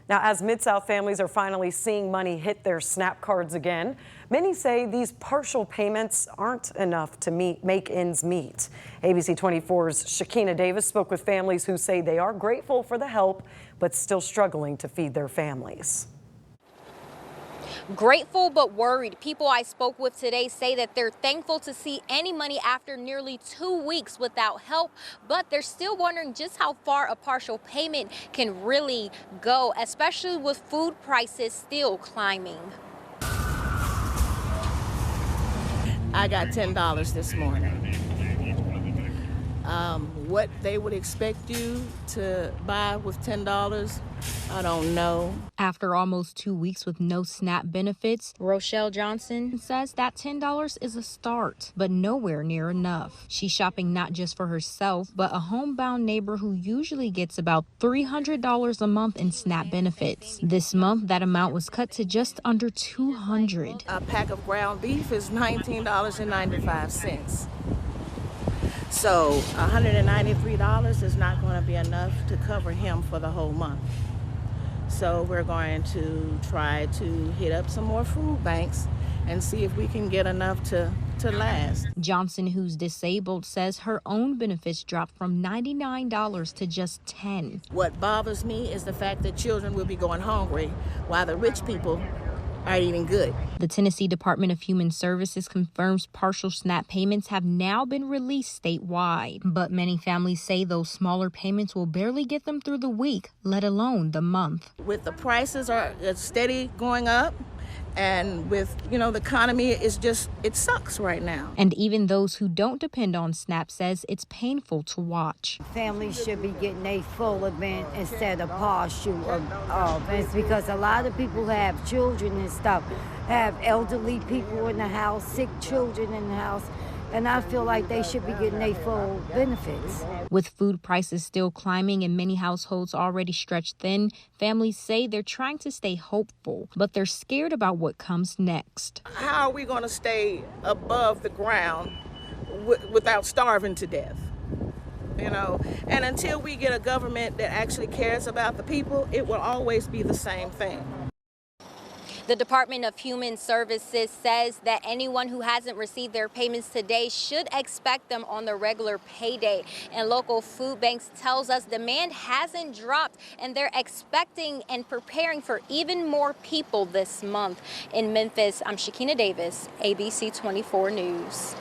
Now, as Mid-South families are finally seeing money hit their SNAP cards again, many say these partial payments aren't enough to make ends meet. ABC 24's Shakina Davis spoke with families who say they are grateful for the help, but still struggling to feed their families. Grateful but worried. People I spoke with today say that they're thankful to see any money after nearly 2 weeks without help, but they're still wondering just how far a partial payment can really go, especially with food prices still climbing. I got $10 this morning. What they would expect you to buy with $10, I don't know. After almost 2 weeks with no SNAP benefits, Rochelle Johnson says that $10 is a start, but nowhere near enough. She's shopping not just for herself, but a homebound neighbor who usually gets about $300 a month in SNAP benefits. This month, that amount was cut to just under $200. A pack of ground beef is $19.95. So $193 is not going to be enough to cover him for the whole month. So we're going to try to hit up some more food banks and see if we can get enough to last. Johnson, who's disabled, says her own benefits dropped from $99 to just $10. What bothers me is the fact that children will be going hungry while the rich people are eating good. The Tennessee Department of Human Services confirms partial SNAP payments have now been released statewide. But many families say those smaller payments will barely get them through the week, let alone the month. With the prices are steady going up, and with, the economy is just, it sucks right now. And even those who don't depend on SNAP says it's painful to watch. Families should be getting a full event instead of partial events, because a lot of people have children and stuff, have elderly people in the house, sick children in the house, and I feel like they should be getting their full benefits. With food prices still climbing and many households already stretched thin, families say they're trying to stay hopeful, but they're scared about what comes next. How are we going to stay above the ground without starving to death? And until we get a government that actually cares about the people, it will always be the same thing. The Department of Human Services says that anyone who hasn't received their payments today should expect them on the regular pay date. And local food banks tells us demand hasn't dropped, and they're expecting and preparing for even more people this month. In Memphis, I'm Shakina Davis, ABC 24 News.